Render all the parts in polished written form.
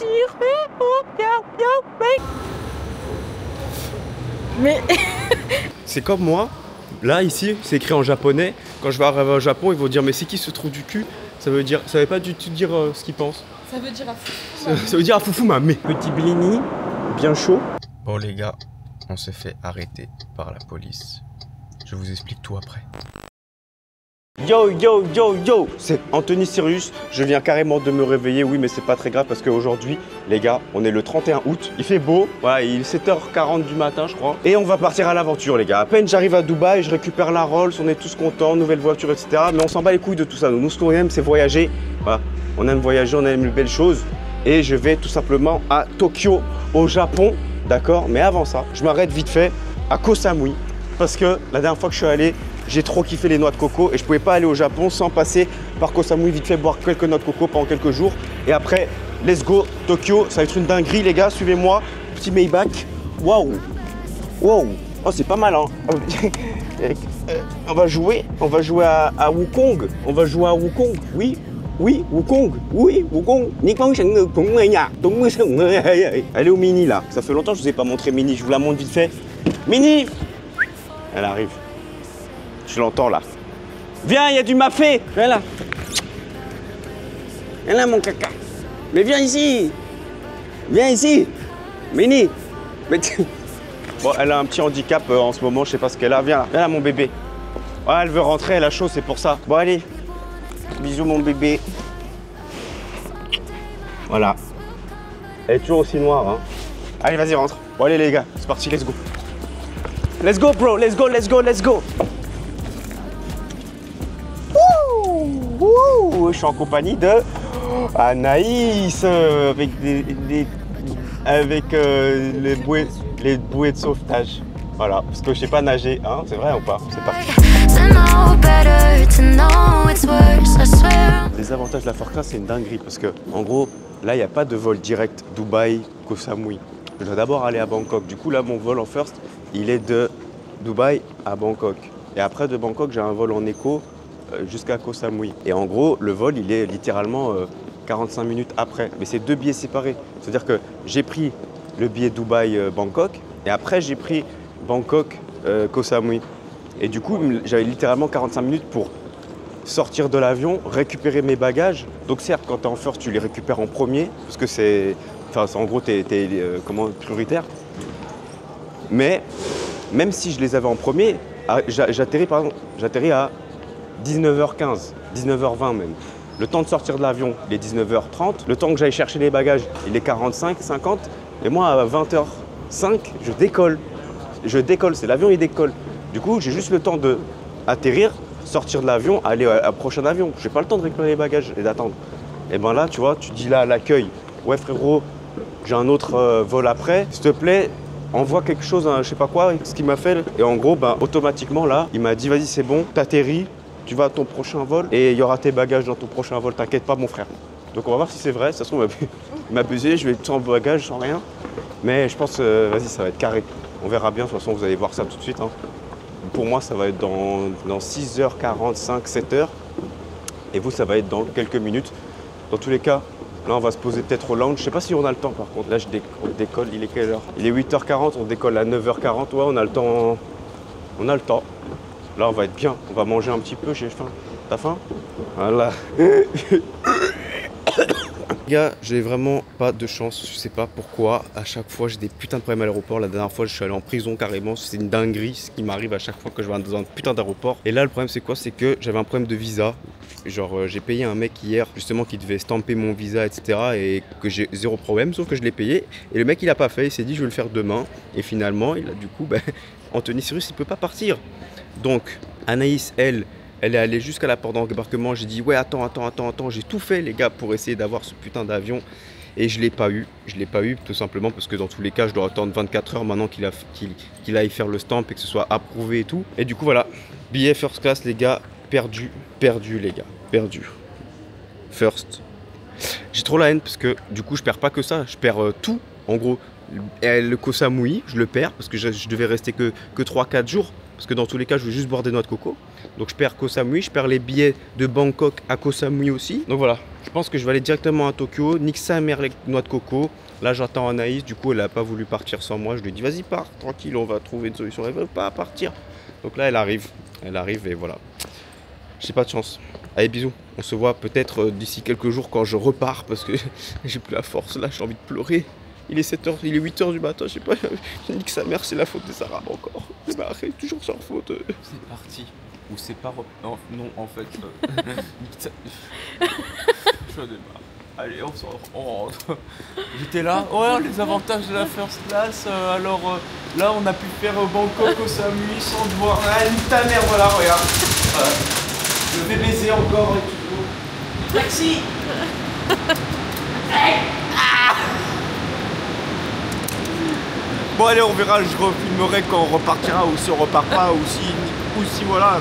partir. Mais... C'est comme moi, là ici, c'est écrit en japonais. Quand je vais arriver au Japon, ils vont dire mais c'est qui ce trou du cul? Ça veut pas du tout dire ce qu'ils pensent. Ça veut dire à fou. Ça veut dire à foufou mamé. Petit blini, bien chaud. Bon les gars, on s'est fait arrêter par la police. Je vous explique tout après. Yo yo yo yo, c'est Anthony Sirius, je viens carrément de me réveiller, oui mais c'est pas très grave parce qu'aujourd'hui les gars, on est le 31 août, il fait beau, voilà, il est 7h40 du matin je crois, et on va partir à l'aventure les gars. À peine j'arrive à Dubaï, je récupère la Rolls, on est tous contents, nouvelle voiture etc, mais on s'en bat les couilles de tout ça, nous ce qu'on aime c'est voyager, voilà, on aime voyager, on aime les belles choses, et je vais tout simplement à Tokyo, au Japon, d'accord, mais avant ça, je m'arrête vite fait à Koh Samui, parce que la dernière fois que je suis allé, j'ai trop kiffé les noix de coco et je pouvais pas aller au Japon sans passer par Koh Samui, vite fait boire quelques noix de coco pendant quelques jours. Et après, let's go, Tokyo, ça va être une dinguerie les gars, suivez-moi. Petit Maybach, waouh, waouh, oh c'est pas mal hein. On va jouer à Wukong, oui. Oui, Wukong, elle est au Mini là, ça fait longtemps que je vous ai pas montré Mini, je vous la montre vite fait. Mini, elle arrive. Je l'entends là. Viens, il y a du mafé. Viens là. Viens là, mon caca. Mais viens ici. Viens ici. Mini. Bon, elle a un petit handicap en ce moment, je sais pas ce qu'elle a. Viens là, mon bébé. Ouais, elle veut rentrer, elle a chaud, c'est pour ça. Bon, allez. Bisous, mon bébé. Voilà. Elle est toujours aussi noire. Hein. Allez, vas-y, rentre. Bon, allez, les gars, c'est parti, let's go. Let's go, bro. Let's go, let's go, let's go. Je suis en compagnie de Anaïs avec les bouées de sauvetage. Voilà, parce que je sais pas nager, hein, c'est vrai ou pas? C'est parti. Les avantages de la first class, c'est une dinguerie parce que en gros, là, il n'y a pas de vol direct Dubaï, Koh Samui. Je dois d'abord aller à Bangkok. Du coup, là, mon vol en first, il est de Dubaï à Bangkok. Et après de Bangkok, j'ai un vol en éco jusqu'à Koh Samui. Et en gros, le vol, il est littéralement 45 minutes après. Mais c'est deux billets séparés. C'est-à-dire que j'ai pris le billet Dubaï-Bangkok et après, j'ai pris Bangkok-Koh Samui. Et du coup, j'avais littéralement 45 minutes pour sortir de l'avion, récupérer mes bagages. Donc certes, quand tu es en first, tu les récupères en premier, parce que c'est... Enfin, en gros, tu es prioritaire. Mais même si je les avais en premier, j'atterris à 19h15, 19h20 même. Le temps de sortir de l'avion, il est 19h30. Le temps que j'aille chercher les bagages, il est 45, 50. Et moi, à 20h05, je décolle. C'est l'avion, il décolle. Du coup, j'ai juste le temps d'atterrir, sortir de l'avion, aller au prochain avion. J'ai pas le temps de récupérer les bagages et d'attendre. Et ben là, tu vois, tu dis là à l'accueil, ouais frérot, j'ai un autre vol après. S'il te plaît, envoie quelque chose, je sais pas quoi, ce qu'il m'a fait. Et en gros, ben, automatiquement là, il m'a dit, vas-y, c'est bon, t'atterris. Tu vas à ton prochain vol et il y aura tes bagages dans ton prochain vol, t'inquiète pas mon frère. Donc on va voir si c'est vrai, de toute façon il m'a abusé, je vais être sans bagage, sans rien. Mais je pense, vas-y, ça va être carré. On verra bien, de toute façon vous allez voir ça tout de suite. Hein. Pour moi ça va être dans 6h45, 7h. Et vous ça va être dans quelques minutes. Dans tous les cas, là on va se poser peut-être au lounge. Je sais pas si on a le temps par contre. Là on décolle, il est quelle heure? Il est 8h40, on décolle à 9h40. Ouais, on a le temps. On a le temps. Là, on va être bien. On va manger un petit peu. J'ai faim. T'as faim? Voilà. Les gars, j'ai vraiment pas de chance. Je sais pas pourquoi. À chaque fois, j'ai des putains de problèmes à l'aéroport. La dernière fois, je suis allé en prison carrément. C'est une dinguerie ce qui m'arrive à chaque fois que je vais dans un putain d'aéroport. Et là, le problème, c'est quoi? C'est que j'avais un problème de visa. Genre, j'ai payé un mec hier, justement, qui devait stamper mon visa, etc. Et que j'ai zéro problème, sauf que je l'ai payé. Et le mec, il a pas fait. Il s'est dit, je vais le faire demain. Et finalement, il a du coup, Anthony Sirius, il peut pas partir. Donc, Anaïs, elle est allée jusqu'à la porte d'embarquement. J'ai dit, ouais, attends. J'ai tout fait, les gars, pour essayer d'avoir ce putain d'avion. Et je l'ai pas eu. Je l'ai pas eu, tout simplement, parce que dans tous les cas, je dois attendre 24 heures maintenant qu'il aille faire le stamp et que ce soit approuvé et tout. Et du coup, voilà. Billet first class, les gars. Perdu, les gars. Perdu. First. J'ai trop la haine, parce que, du coup, je perds pas que ça. Je perds tout, en gros. Le Koh Samui, je le perds, parce que je devais rester que 3-4 jours. parce que dans tous les cas, je veux juste boire des noix de coco. Donc je perds Koh Samui, je perds les billets de Bangkok à Koh Samui aussi. Donc voilà, je pense que je vais aller directement à Tokyo, nique sa mère les noix de coco. Là j'attends Anaïs, du coup elle n'a pas voulu partir sans moi. Je lui dis vas-y pars, tranquille, on va trouver une solution. Elle ne veut pas partir. Donc là elle arrive et voilà. J'ai pas de chance. Allez bisous, on se voit peut-être d'ici quelques jours quand je repars parce que j'ai plus la force là, j'ai envie de pleurer. Il est 7h, il est 8h du matin, je sais pas, j'ai dit que sa mère c'est la faute des Arabes encore. C'est pareil, toujours sans faute. C'est parti. Ou c'est pas... Non, en fait... Je démarre. Allez, on rentre. J'étais là, ouais, les avantages de la first class. Alors là, on a pu faire Bangkok au Samui sans devoir... Ah, nique ta mère, voilà, regarde. Voilà. Je vais baiser encore et tout. Taxi. Bon allez, on verra, je refilmerai quand on repartira ou si on repart pas ou si voilà.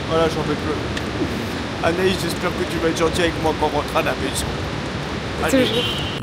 Voilà, j'en veux plus. Anaïs, j'espère que tu vas être gentil avec moi quand on rentrera à la maison. Allez.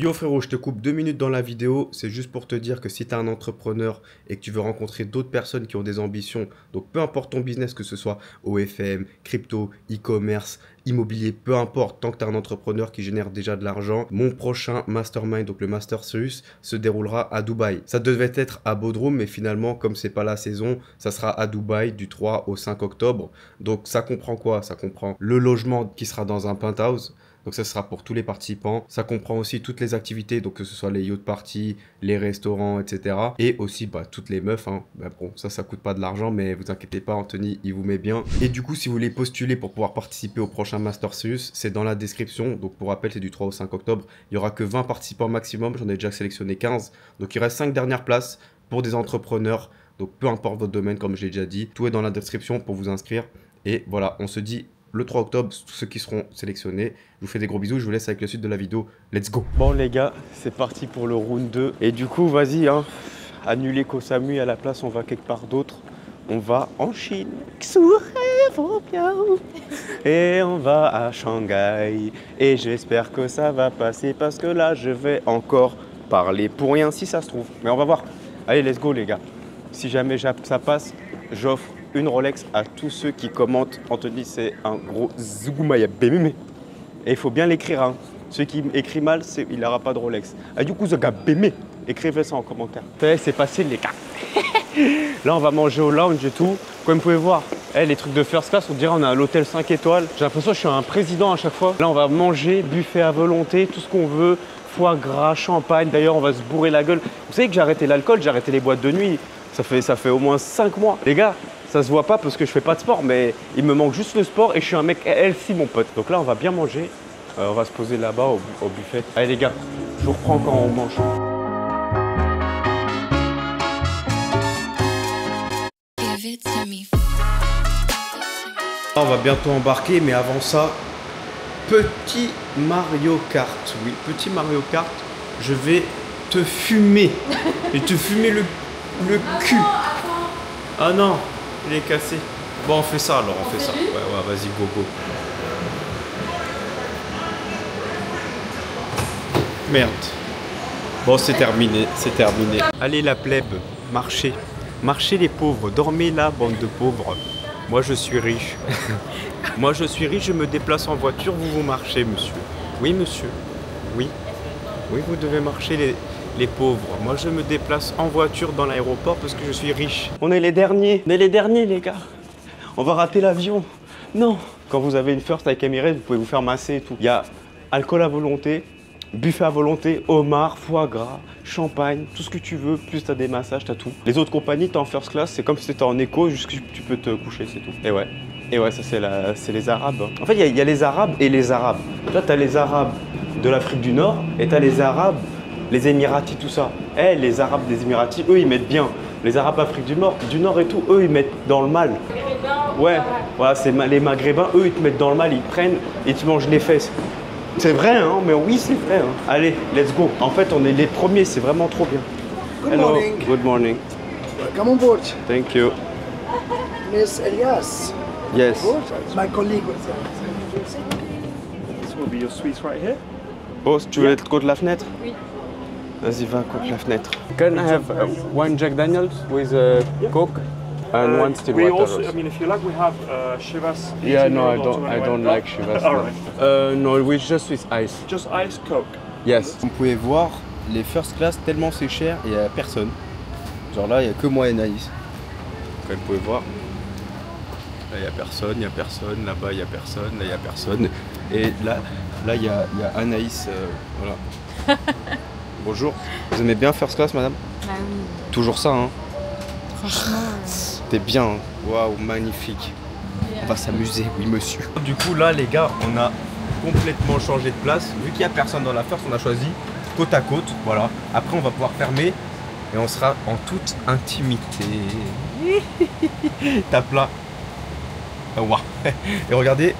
Yo frérot, je te coupe 2 minutes dans la vidéo, c'est juste pour te dire que si tu es un entrepreneur et que tu veux rencontrer d'autres personnes qui ont des ambitions, donc peu importe ton business, que ce soit OFM, crypto, e-commerce, immobilier, peu importe, tant que tu es un entrepreneur qui génère déjà de l'argent, mon prochain mastermind, donc le Master Series, se déroulera à Dubaï. Ça devait être à Bodrum, mais finalement, comme c'est pas la saison, ça sera à Dubaï du 3 au 5 octobre. Donc ça comprend quoi? Ça comprend le logement qui sera dans un penthouse. Donc ça sera pour tous les participants. Ça comprend aussi toutes les activités, donc que ce soit les yacht parties, les restaurants, etc. Et aussi toutes les meufs. Hein. Bah, bon, ça coûte pas de l'argent, mais vous inquiétez pas, Anthony, il vous met bien. Et du coup, si vous voulez postuler pour pouvoir participer au prochain Master Series, c'est dans la description. Donc pour rappel, c'est du 3 au 5 octobre. Il y aura que 20 participants maximum. J'en ai déjà sélectionné 15. Donc il reste 5 dernières places pour des entrepreneurs. Donc peu importe votre domaine, comme je l'ai déjà dit. Tout est dans la description pour vous inscrire. Et voilà, on se dit le 3 octobre, tous ceux qui seront sélectionnés. Je vous fais des gros bisous, je vous laisse avec la suite de la vidéo. Let's go. Bon les gars, c'est parti pour le round 2. Et du coup, vas-y, hein, annuler Koh Samui, à la place, on va quelque part d'autre. On va en Chine. Et on va à Shanghai. Et j'espère que ça va passer parce que là, je vais encore parler pour rien si ça se trouve. Mais on va voir. Allez, let's go les gars. Si jamais ça passe, j'offre une Rolex à tous ceux qui commentent. Anthony, c'est un gros Zougoumaya Bémé. Et il faut bien l'écrire. Hein. Ceux qui écrivent mal, il n'aura pas de Rolex. Ah, du coup, Zoga Bémé, écrivez ça en commentaire. C'est passé les gars. Là, on va manger au lounge et tout. Comme vous pouvez voir, les trucs de first class, on dirait on a un hôtel 5 étoiles. J'ai l'impression que je suis un président à chaque fois. Là, on va manger, buffet à volonté, tout ce qu'on veut. Foie gras, champagne. D'ailleurs, on va se bourrer la gueule. Vous savez que j'ai arrêté l'alcool, j'ai arrêté les boîtes de nuit. Ça fait au moins 5 mois. Les gars, ça se voit pas parce que je fais pas de sport, mais il me manque juste le sport et je suis un mec healthy, mon pote. Donc là, on va bien manger. On va se poser là-bas au buffet. Allez les gars, je vous reprends quand on mange. On va bientôt embarquer, mais avant ça, petit Mario Kart. Oui, petit Mario Kart, je vais te fumer. Et te fumer le cul. Ah non, il est cassé. Bon, on fait ça alors, on fait ça. Ouais, vas-y, go, go. Merde. Bon, c'est terminé, c'est terminé. Allez, la plèbe, marchez. Marchez les pauvres, dormez là, bande de pauvres. Moi, je suis riche. Moi, je suis riche, je me déplace en voiture, vous marchez, monsieur. Oui, monsieur. Oui. Oui, vous devez marcher les pauvres. Moi, je me déplace en voiture dans l'aéroport parce que je suis riche. On est les derniers. On est les derniers, les gars. On va rater l'avion. Non. Quand vous avez une first avec Emirates, vous pouvez vous faire masser et tout. Il y a alcool à volonté, buffet à volonté, homard, foie gras, champagne, tout ce que tu veux. Plus t'as des massages, t'as tout. Les autres compagnies, t'es en first class, c'est comme si t'étais en éco, juste que tu peux te coucher, c'est tout. Et ouais, ça c'est les Arabes. En fait, il y a les Arabes et les Arabes. Là, t'as les Arabes de l'Afrique du Nord et t'as les Arabes, les Émiratis, tout ça. Les Arabes des Émiratis, eux, ils mettent bien. Les Arabes Afrique du Nord et tout, eux, ils mettent dans le mal. Ouais, voilà, c'est les Maghrébins, eux, ils te mettent dans le mal, ils prennent et tu manges les fesses. C'est vrai, hein, mais oui, c'est vrai. Hein. Allez, let's go. En fait, on est les premiers, c'est vraiment trop bien. Good morning. Good morning. Welcome on board. Thank you. Miss Elias. Yes. My colleague was This will be your suite right here. Boss, tu veux être contre la fenêtre? Oui. Vas-y, va contre la fenêtre. Can I have one Jack Daniels with Coke? And one still we water also, rose. I mean, if you like, we have Chivas. Yeah, 18 no, I euro don't. to I don't 21. like Chivas. All right. No, we just with ice. Just ice Coke. Yes. Vous pouvez voir les first class tellement c'est cher et il n'y a personne. Genre là, il n'y a que moi et Naïs. Comme vous pouvez voir. Là, il n'y a personne, il n'y a personne. Là-bas, il n'y a personne. Là, il n'y a personne. Et là, il y a Anaïs. Voilà. Bonjour. Vous aimez bien first class, madame? Bah oui, Toujours ça, hein? franchement. T'es bien. Hein. Waouh, magnifique. On va s'amuser, oui, monsieur. Du coup, là, les gars, on a complètement changé de place. Vu qu'il n'y a personne dans la first, on a choisi côte à côte. Voilà. Après, on va pouvoir fermer et on sera en toute intimité. Tape là. Waouh. Et regardez,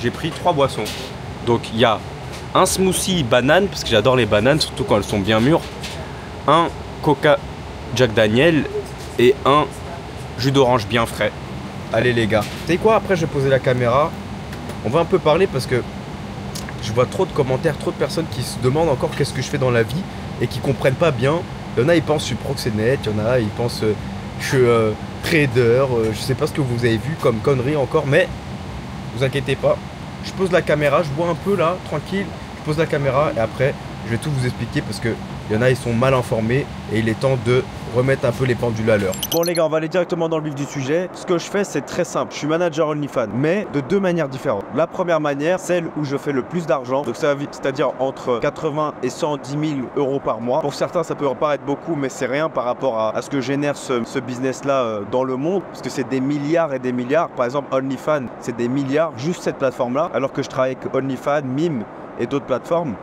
j'ai pris 3 boissons. Donc, il y a un smoothie banane, parce que j'adore les bananes, surtout quand elles sont bien mûres. Un Coca Jack Daniel et un jus d'orange bien frais. Allez les gars. Tu sais quoi, après je vais poser la caméra. On va un peu parler parce que je vois trop de commentaires, trop de personnes qui se demandent encore qu'est-ce que je fais dans la vie et qui comprennent pas bien. Il y en a, ils pensent que je suis proxénète, il y en a, ils pensent que je suis trader, je sais pas ce que vous avez vu comme connerie encore, mais vous inquiétez pas. Je pose la caméra, je bois un peu là, tranquille, je pose la caméra et après je vais tout vous expliquer parce que il y en a, ils sont mal informés et il est temps de remettre un peu les pendules à l'heure. Bon les gars, on va aller directement dans le vif du sujet. Ce que je fais, c'est très simple. Je suis manager OnlyFans, mais de 2 manières différentes. La première manière, celle où je fais le plus d'argent, donc c'est-à-dire entre 80 et 110 000 euros par mois. Pour certains, ça peut paraître beaucoup, mais c'est rien par rapport à ce que génère ce business-là dans le monde, parce que c'est des milliards et des milliards. Par exemple, OnlyFans, c'est des milliards, juste cette plateforme-là, alors que je travaille avec OnlyFans, Mime et d'autres plateformes.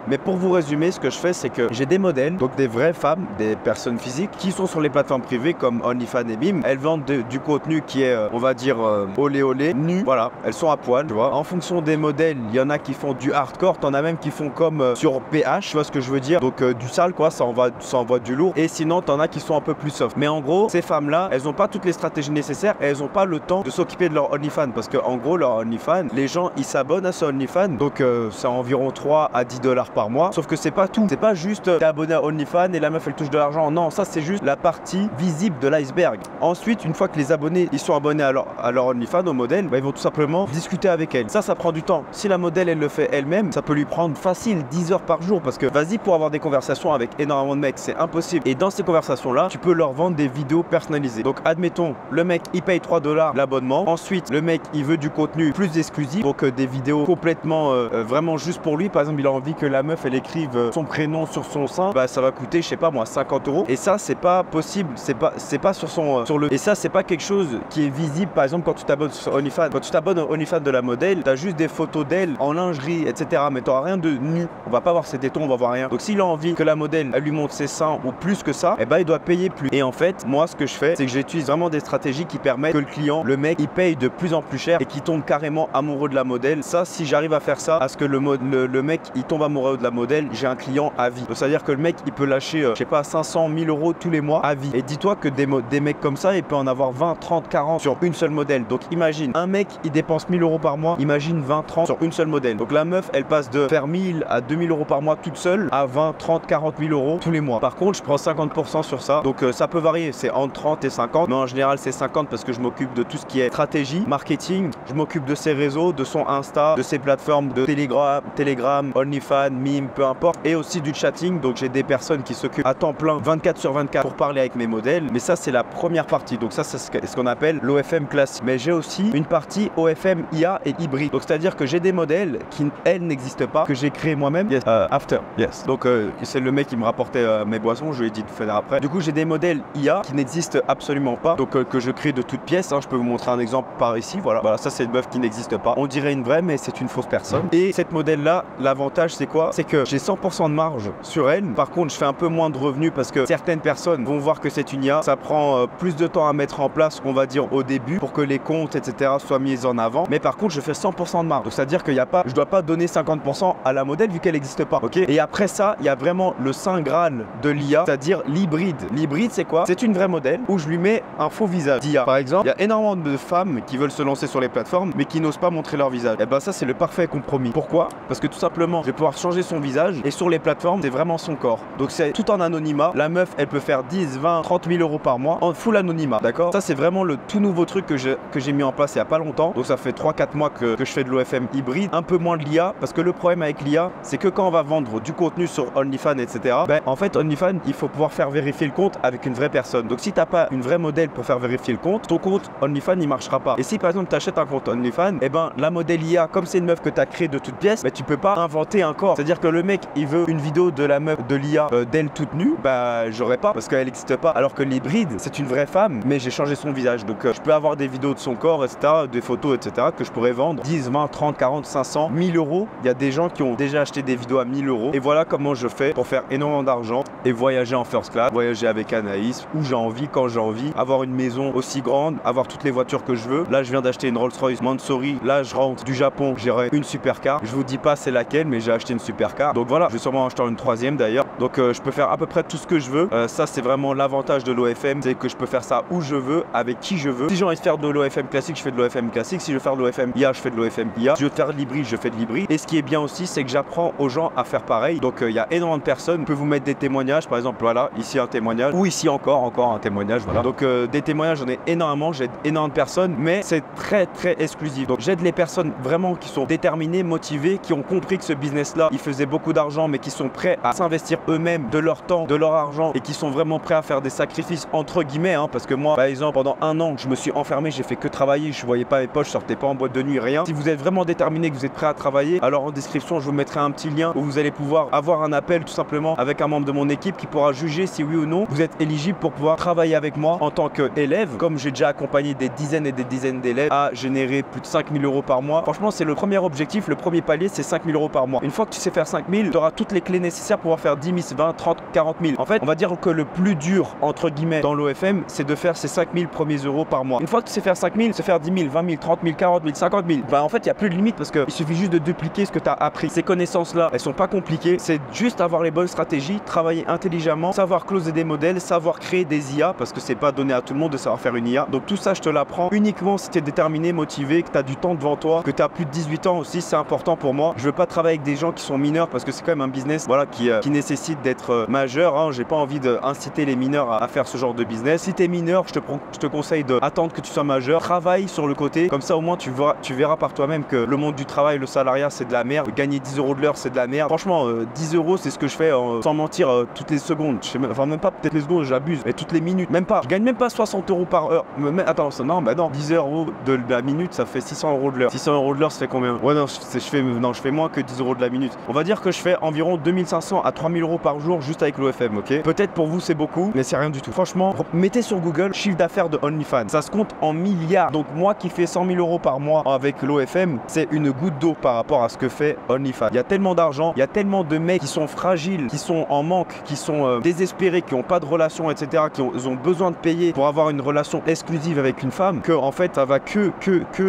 Mais pour vous résumer, ce que je fais, c'est que j'ai des modèles, donc des vraies femmes, des personnes physiques, qui sont sur les plateformes privées comme OnlyFans et Mime. Elles vendent du contenu qui est, on va dire, olé olé, nu. Voilà, elles sont à poil, tu vois. En fonction des modèles, il y en a qui font du hardcore, t'en as même qui font comme sur PH, tu vois ce que je veux dire. Donc du sale, quoi, ça envoie du lourd. Et sinon, t'en as qui sont un peu plus soft. Mais en gros, ces femmes-là, elles n'ont pas toutes les stratégies nécessaires et elles n'ont pas le temps de s'occuper de leur OnlyFans. Parce que en gros, leur OnlyFans, les gens, ils s'abonnent à ce OnlyFans. Donc c'est environ 3 à 10 $ par mois. Sauf que c'est pas tout. C'est pas juste t'es abonné à OnlyFans et la meuf elle touche de l'argent. Non, ça c'est juste la partie visible de l'iceberg. Ensuite, une fois que les abonnés ils sont abonnés à leur OnlyFans, au modèle, bah, ils vont tout simplement discuter avec elle. Ça prend du temps. Si la modèle elle le fait elle-même, ça peut lui prendre facile 10 heures par jour. Parce que vas-y, pour avoir des conversations avec énormément de mecs, c'est impossible. Et dans ces conversations là, tu peux leur vendre des vidéos personnalisées. Donc admettons, le mec il paye 3 $ l'abonnement. Ensuite, le mec il veut du contenu plus exclusif. Donc des vidéos complètement vraiment juste pour lui. Par exemple, il a envie que la meuf elle écrive son prénom sur son sein, bah ça va coûter, je sais pas moi, 50 €. Et ça c'est pas possible, c'est pas sur le. Et ça c'est pas quelque chose qui est visible. Par exemple, quand tu t'abonnes sur OnlyFans, quand tu t'abonnes au OnlyFans de la modèle, t'as juste des photos d'elle en lingerie, etc. Mais t'auras rien de nu. On va pas voir ses tétons, on va voir rien. Donc s'il a envie que la modèle elle lui montre ses seins ou plus que ça, et bah il doit payer plus. Et en fait, moi ce que je fais, c'est que j'utilise vraiment des stratégies qui permettent que le client, le mec, il paye de plus en plus cher et qu'il tombe carrément amoureux de la modèle. Ça, si j'arrive à faire ça, à ce que le mec il tombe amoureux de la modèle, j'ai un client à vie. C'est-à-dire que le mec il peut lâcher je sais pas 500 000 € tous les mois à vie. Et dis-toi que des mecs comme ça, il peut en avoir 20, 30, 40 sur une seule modèle. Donc imagine, un mec il dépense 1000 € par mois, imagine 20, 30 sur une seule modèle. Donc la meuf elle passe de faire 1000 à 2000 € par mois toute seule à 20, 30, 40 000 € tous les mois. Par contre, je prends 50% sur ça. Donc ça peut varier, c'est entre 30 et 50, mais en général c'est 50 parce que je m'occupe de tout ce qui est stratégie, marketing, je m'occupe de ses réseaux, de son Insta, de ses plateformes de Telegram, OnlyFans, Mime, peu importe, et aussi du chatting. Donc j'ai des personnes qui s'occupent à temps plein 24 sur 24 pour parler avec mes modèles. Mais ça c'est la première partie. Donc ça c'est ce qu'on appelle l'OFM classique. Mais j'ai aussi une partie OFM IA et hybride. Donc c'est à dire que j'ai des modèles qui elles n'existent pas, que j'ai créé moi-même. Yes. After. Yes. Donc c'est le mec qui me rapportait mes boissons. Je lui ai dit de faire après. Du coup j'ai des modèles IA qui n'existent absolument pas. Donc que je crée de toutes pièces. Je peux vous montrer un exemple par ici. Voilà, ça c'est une meuf qui n'existe pas. On dirait une vraie mais c'est une fausse personne. Et cette modèle là, l'avantage c'est quoi? C'est que j'ai 100% de marge sur elle. Par contre, je fais un peu moins de revenus parce que certaines personnes vont voir que c'est une IA. Ça prend plus de temps à mettre en place, on va dire, au début pour que les comptes, etc. soient mis en avant. Mais par contre, je fais 100% de marge. Donc, c'est-à-dire qu'il n'y a pas, je dois pas donner 50% à la modèle vu qu'elle n'existe pas. Ok. Et après ça, il y a vraiment le saint graal de l'IA, c'est-à-dire l'hybride. L'hybride, c'est quoi? C'est une vraie modèle où je lui mets un faux visage d'IA. Par exemple, il y a énormément de femmes qui veulent se lancer sur les plateformes mais qui n'osent pas montrer leur visage. Et ben ça, c'est le parfait compromis. Pourquoi? Parce que tout simplement, je vais pouvoir changer changer son visage et sur les plateformes c'est vraiment son corps. Donc c'est tout en anonymat. La meuf elle peut faire 10, 20, 30 000 euros par mois en full anonymat, d'accord? Ça c'est vraiment le tout nouveau truc que j'ai mis en place il y a pas longtemps. Donc ça fait 3-4 mois que je fais de l'OFM hybride, un peu moins de l'IA, parce que le problème avec l'IA c'est que quand on va vendre du contenu sur OnlyFans etc, ben, en fait OnlyFans il faut pouvoir faire vérifier le compte avec une vraie personne. Donc si t'as pas une vraie modèle pour faire vérifier le compte, ton compte OnlyFans il marchera pas. Et si par exemple tu achètes un compte OnlyFans, et ben la modèle IA, comme c'est une meuf que tu as créée de toutes pièces, ben, tu peux pas inventer un corps. C'est-à-dire que le mec il veut une vidéo de la meuf de l'IA d'elle toute nue, bah j'aurais pas parce qu'elle n'existe pas. Alors que l'hybride c'est une vraie femme, mais j'ai changé son visage. Donc je peux avoir des vidéos de son corps, etc., des photos, etc., que je pourrais vendre 10, 20, 30, 40, 500, 1000 euros. Il y a des gens qui ont déjà acheté des vidéos à 1000 euros. Et voilà comment je fais pour faire énormément d'argent et voyager en first class, voyager avec Anaïs où j'ai envie, quand j'ai envie, avoir une maison aussi grande, avoir toutes les voitures que je veux. Là je viens d'acheter une Rolls-Royce Mansory. Là je rentre du Japon, j'aurai une supercar. Je vous dis pas c'est laquelle, mais j'ai acheté une supercar. Donc voilà, je vais sûrement acheter une troisième d'ailleurs. Donc je peux faire à peu près tout ce que je veux. Ça c'est vraiment l'avantage de l'OFM, c'est que je peux faire ça où je veux, avec qui je veux. Si j'ai envie de faire de l'OFM classique, je fais de l'OFM classique. Si je veux faire de l'OFM IA, je fais de l'OFM IA. Si je veux faire de l'hybride, je fais de l'hybride. Et ce qui est bien aussi, c'est que j'apprends aux gens à faire pareil. Donc il y a énormément de personnes. Je peux vous mettre des témoignages, par exemple voilà, ici un témoignage, ou ici encore un témoignage. Voilà. Donc des témoignages, j'en ai énormément, j'aide énormément de personnes, mais c'est très exclusif. Donc j'aide les personnes vraiment qui sont déterminées, motivées, qui ont compris que ce business là, il faisait beaucoup d'argent, mais qui sont prêts à s'investir eux-mêmes de leur temps, de leur argent, et qui sont vraiment prêts à faire des sacrifices entre guillemets, hein, parce que moi par exemple pendant un an je me suis enfermé, j'ai fait que travailler, je voyais pas mes poches, je sortais pas en boîte de nuit, rien. Si vous êtes vraiment déterminé, que vous êtes prêt à travailler, alors en description je vous mettrai un petit lien où vous allez pouvoir avoir un appel tout simplement avec un membre de mon équipe qui pourra juger si oui ou non vous êtes éligible pour pouvoir travailler avec moi en tant qu'élève. Comme j'ai déjà accompagné des dizaines et des dizaines d'élèves à générer plus de 5000 euros par mois, franchement c'est le premier objectif, le premier palier c'est 5000 euros par mois. Une fois que tu sais faire 5000, tu auras toutes les clés nécessaires pour pouvoir faire 10 000, 20, 30, 40 000. En fait on va dire que le plus dur entre guillemets dans l'OFM c'est de faire ces 5000 premiers euros par mois. Une fois que tu sais faire 5000, c'est faire 10 000, 20 000, 30 000, 40 000, 50 000. Bah en fait il n'y a plus de limite parce qu'il suffit juste de dupliquer ce que tu as appris. Ces connaissances là elles sont pas compliquées, c'est juste avoir les bonnes stratégies, travailler intelligemment, savoir closer des modèles, savoir créer des IA parce que c'est pas donné à tout le monde de savoir faire une IA. Donc tout ça je te l'apprends uniquement si tu es déterminé, motivé, que tu as du temps devant toi, que tu as plus de 18 ans aussi, c'est important pour moi. Je veux pas travailler avec des gens qui sont mineurs parce que c'est quand même un business voilà, qui nécessite d'être majeur, hein. J'ai pas envie d'inciter les mineurs à faire ce genre de business. Si tu es mineur, je te conseille d'attendre que tu sois majeur, travaille sur le côté, comme ça au moins tu verras par toi-même que le monde du travail, le salariat c'est de la merde, gagner 10 euros de l'heure c'est de la merde. Franchement 10 euros c'est ce que je fais sans mentir toutes les secondes, enfin même pas peut-être les secondes, j'abuse, mais toutes les minutes, même pas, je gagne même pas 60 euros par heure. Attends, non, bah non, 10 euros de la minute ça fait 600 euros de l'heure. 600 euros de l'heure ça fait combien? Ouais non, je fais moins que 10 euros de la minute. On va dire que je fais environ 2500 à 3000 euros par jour juste avec l'OFM, ok? Peut-être pour vous c'est beaucoup, mais c'est rien du tout. Franchement, mettez sur Google chiffre d'affaires de OnlyFans, ça se compte en milliards. Donc moi qui fais 100 000 euros par mois avec l'OFM, c'est une goutte d'eau par rapport à ce que fait OnlyFans. Il y a tellement d'argent, il y a tellement de mecs qui sont fragiles, qui sont en manque, qui sont désespérés, qui n'ont pas de relation, etc., qui ont besoin de payer pour avoir une relation exclusive avec une femme, que en fait ça va que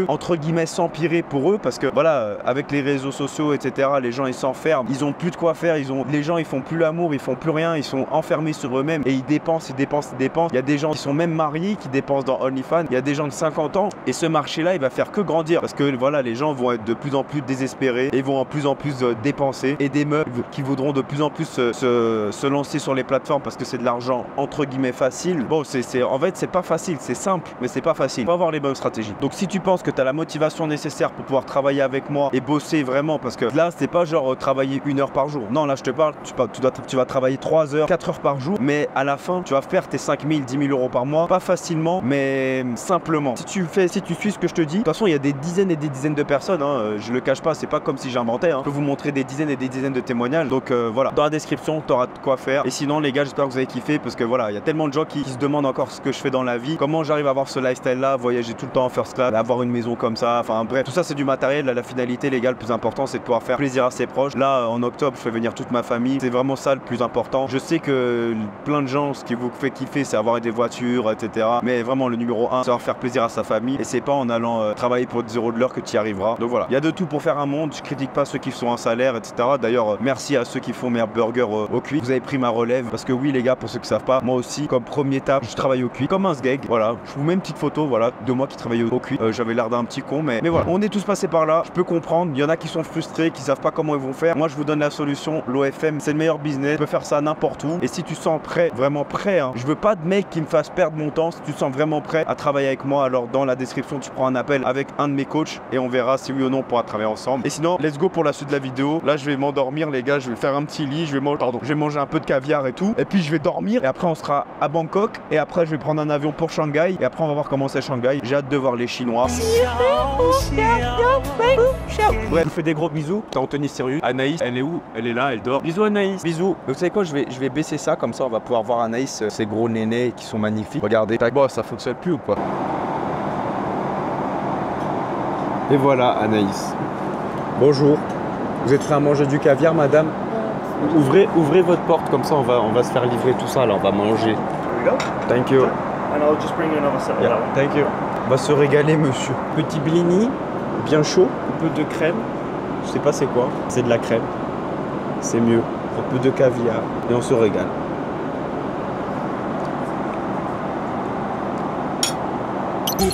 entre guillemets s'empirer pour eux parce que voilà, avec les réseaux sociaux, etc., les gens ils s'enferment, ils ont plus de quoi faire, les gens ils font plus l'amour, ils font plus rien, ils sont enfermés sur eux-mêmes et ils dépensent. Il y a des gens qui sont même mariés qui dépensent dans OnlyFans, il y a des gens de 50 ans et ce marché-là il va faire que grandir parce que voilà, les gens vont être de plus en plus désespérés et vont en plus en plus dépenser, et des meufs qui voudront de plus en plus se lancer sur les plateformes parce que c'est de l'argent entre guillemets facile. Bon, en fait c'est pas facile, c'est simple mais c'est pas facile. Faut avoir les bonnes stratégies. Donc si tu penses que tu as la motivation nécessaire pour pouvoir travailler avec moi et bosser vraiment, parce que là c'est pas genre travailler 1 heure par jour. Non, là je te parle, tu vas travailler 3 heures, 4 heures par jour, mais à la fin tu vas faire tes 5 000, 10 000 euros par mois, pas facilement mais simplement. Si tu suis ce que je te dis, de toute façon il y a des dizaines et des dizaines de personnes, hein, je le cache pas, c'est pas comme si j'inventais, hein. Je peux vous montrer des dizaines et des dizaines de témoignages. Donc voilà, dans la description tu auras de quoi faire. Et sinon les gars, j'espère que vous avez kiffé parce que voilà, il y a tellement de gens qui se demandent encore ce que je fais dans la vie, comment j'arrive à avoir ce lifestyle là, voyager tout le temps en first class, avoir une maison comme ça, enfin bref, tout ça c'est du matériel. La finalité les gars, le plus important c'est de pouvoir faire plaisir à ses proches. Là en octobre je fais venir toute ma famille, c'est vraiment ça le plus important. Je sais que plein de gens, ce qui vous fait kiffer c'est avoir des voitures, etc., mais vraiment le numéro 1 c'est savoir faire plaisir à sa famille, et c'est pas en allant travailler pour 10 euros de l'heure que tu y arriveras. Donc voilà, il y a de tout pour faire un monde. Je critique pas ceux qui sont en salaire, etc. D'ailleurs merci à ceux qui font mes burgers au cuit, vous avez pris ma relève parce que oui les gars, pour ceux qui savent pas, moi aussi comme premier taf je travaille au cuit comme un sgeg. Voilà, je vous mets une petite photo voilà de moi qui travaille au cuit. J'avais l'air d'un petit con, mais voilà, on est tous passés par là, je peux comprendre. Il y en a qui sont frustrés, qui savent pas comment ils vont vont faire. Moi, je vous donne la solution. L'OFM, c'est le meilleur business. Tu peux faire ça n'importe où. Et si tu sens prêt, vraiment prêt, hein, je veux pas de mec qui me fasse perdre mon temps. Si tu sens vraiment prêt à travailler avec moi, alors dans la description, tu prends un appel avec un de mes coachs et on verra si oui ou non on pourra travailler ensemble. Et sinon, let's go pour la suite de la vidéo. Là, je vais m'endormir, les gars. Je vais faire un petit lit. Je vais manger un peu de caviar et tout. Et puis, je vais dormir. Et après, on sera à Bangkok. Et après, je vais prendre un avion pour Shanghai. Et après, on va voir comment c'est Shanghai. J'ai hâte de voir les Chinois. Ouais, je vous fais des gros bisous. T'es Anthony Sirius. Anaïs, elle est où? Elle est là, elle dort. Bisous Anaïs. Bisous. Vous savez quoi, je vais baisser ça comme ça on va pouvoir voir Anaïs, ces gros nénés qui sont magnifiques. Regardez. Bon, ça fonctionne plus ou quoi? Et voilà Anaïs. Bonjour. Vous êtes prêt à manger du caviar, madame? Ouvrez votre porte comme ça on va se faire livrer tout ça là, on va manger. Thank you. And I'll just bring you another set of that one. Thank you. On va se régaler monsieur. Petit blini, bien chaud, un peu de crème. Je sais pas c'est quoi, c'est de la crème. C'est mieux. Un peu de caviar et on se régale.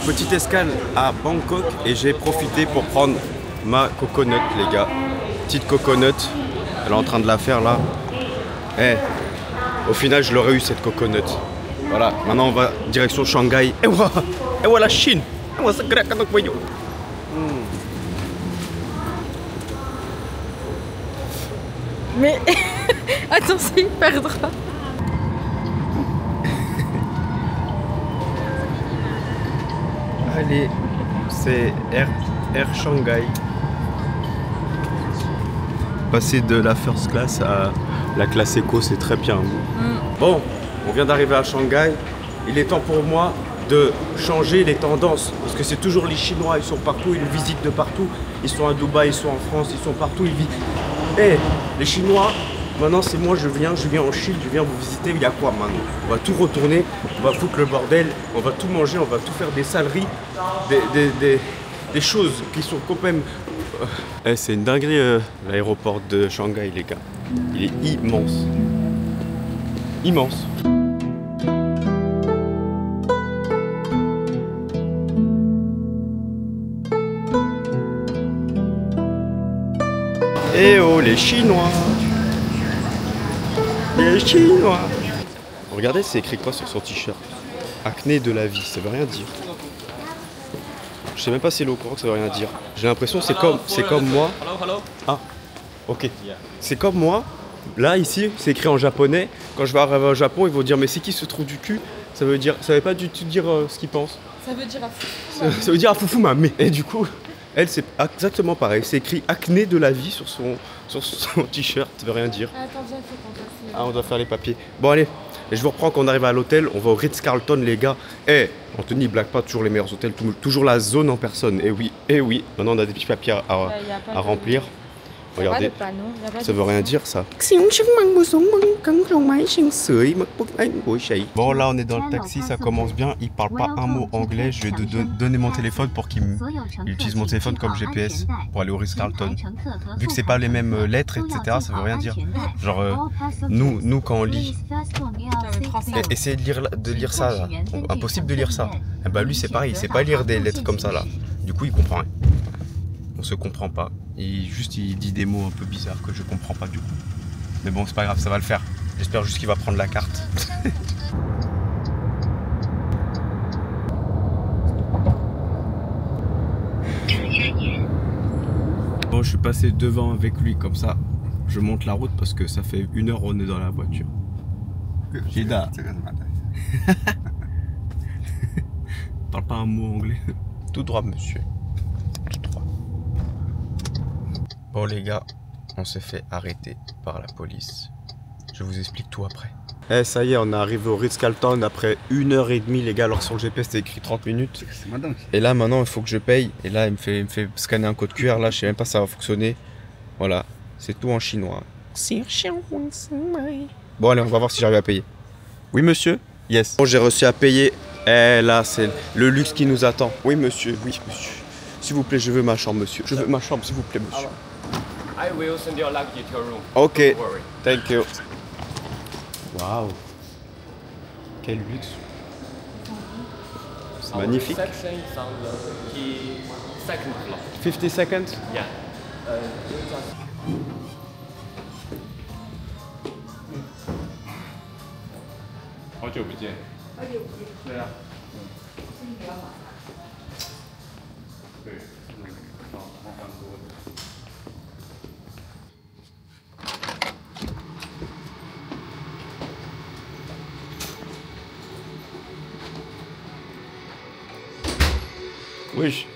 Petite escale à Bangkok et j'ai profité pour prendre ma coconut les gars. Petite coconut, elle est en train de la faire là. Au final je l'aurais eu cette coconut. Voilà, maintenant on va direction Shanghai. Et voilà la Chine. Mais attends, c'est hyper drôle. Allez, c'est Air Shanghai. Passer de la first class à la classe éco, c'est très bien. Bon, on vient d'arriver à Shanghai. Il est temps pour moi de changer les tendances. Parce que c'est toujours les Chinois, ils sont partout, ils nous visitent de partout. Ils sont à Dubaï, ils sont en France, ils sont partout, ils vivent. Les Chinois, maintenant c'est moi, je viens en Chine, je viens vous visiter. Il y a quoi maintenant? On va tout retourner, on va foutre le bordel, on va tout manger, on va tout faire des saleries, des choses qui sont quand même... c'est une dinguerie l'aéroport de Shanghai les gars. Il est immense. Immense. Eh oh les Chinois. Les Chinois. Regardez c'est écrit quoi sur son t-shirt? Acné de la vie, ça veut rien dire. Je sais même pas si c'est au courant que ça veut rien dire. J'ai l'impression c'est comme moi. Ah, ok. C'est comme moi. Là ici, c'est écrit en japonais. Quand je vais arriver au Japon, ils vont dire mais c'est qui ce trou du cul? Ça veut pas du tout dire ce qu'ils pensent. Ça veut dire à foufou. Ça veut dire à foufou mamé. Et du coup, elle c'est exactement pareil. C'est écrit acné de la vie sur son t-shirt. Ça veut rien dire. Attends, viens, faut qu'on passe. Ah, on doit faire les papiers. Bon allez. Et je vous reprends quand on arrive à l'hôtel, on va au Ritz-Carlton les gars. Anthony blague pas, toujours les meilleurs hôtels, toujours la zone en personne. Et oui, maintenant on a des petits papiers à remplir. Regardez, ça veut rien dire ça. Bon là on est dans le taxi, ça commence bien, il parle pas un mot anglais, je vais donner mon téléphone pour qu'il utilise mon téléphone comme GPS pour aller au Ritz-Carlton. Vu que c'est pas les mêmes lettres, etc., ça veut rien dire. Genre, nous quand on lit, essayez de lire ça là. Impossible de lire ça. Et bah lui c'est pareil, il sait pas lire des lettres comme ça là. Du coup il comprend rien. On se comprend pas. Il dit des mots un peu bizarres que je comprends pas du coup. Mais bon, c'est pas grave, ça va le faire. J'espère juste qu'il va prendre la carte. Bon, je suis passé devant avec lui comme ça. Je monte la route parce que ça fait 1 heure on est dans la voiture. Gida. Parle pas un mot anglais. Tout droit, monsieur. Tout droit. Bon les gars, on s'est fait arrêter par la police. Je vous explique tout après. Ça y est, on est arrivé au Ritz-Carlton après 1h30 les gars. Alors sur le GPS c'était écrit 30 minutes. Et là maintenant il faut que je paye. Et là il me fait scanner un code QR. Là je sais même pas si ça va fonctionner. Voilà, c'est tout en chinois. Bon allez, on va voir si j'arrive à payer. Oui monsieur? Yes. Bon, j'ai reçu à payer. Là c'est le luxe qui nous attend. Oui monsieur, oui monsieur. S'il vous plaît, je veux ma chambre monsieur. Je veux ma chambre s'il vous plaît monsieur. I will send your luggage to your room. Ok, Don't worry. thank you. Waouh, quel luxe. C'est magnifique. Our reception is on the second floor. 50 seconds? Yeah. 好久不见。对啊。对，好蛮多的。Wesh,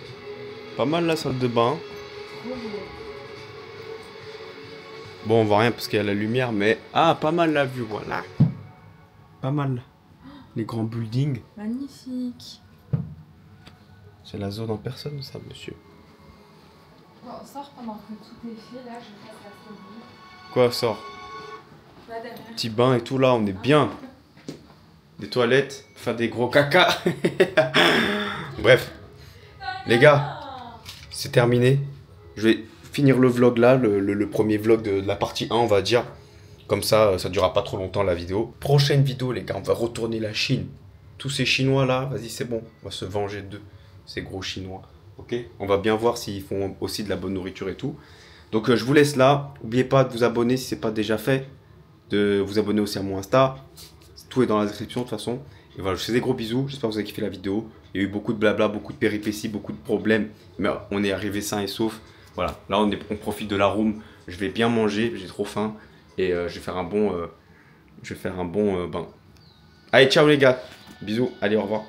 pas mal la salle de bain. Bon, on voit rien parce qu'il y a la lumière, mais... Ah, pas mal la vue, voilà. Pas mal. Les grands buildings. Magnifique. C'est la zone en personne, ça, monsieur. Bon, on sort pendant que tout est fait, là, je passe la salle. Quoi, sort? Là, derrière. Petit bain et tout, là, on est bien. Des toilettes, faire des gros caca. Bref. Les gars, c'est terminé. Je vais finir le vlog là, le premier vlog de la partie 1, on va dire. Comme ça, ça durera pas trop longtemps la vidéo. Prochaine vidéo, les gars, on va retourner la Chine. Tous ces Chinois là, vas-y, c'est bon. On va se venger d'eux, ces gros Chinois. Ok? On va bien voir s'ils font aussi de la bonne nourriture et tout. Donc, je vous laisse là. N'oubliez pas de vous abonner si ce n'est pas déjà fait. De vous abonner aussi à mon Insta. Tout est dans la description de toute façon. Et voilà, je vous fais des gros bisous. J'espère que vous avez kiffé la vidéo. Il y a eu beaucoup de blabla, beaucoup de péripéties, beaucoup de problèmes. Mais on est arrivé sain et sauf. Voilà, là on profite de la room. Je vais bien manger, j'ai trop faim. Et je vais faire un bon bain. Allez, ciao les gars. Bisous. Allez, au revoir.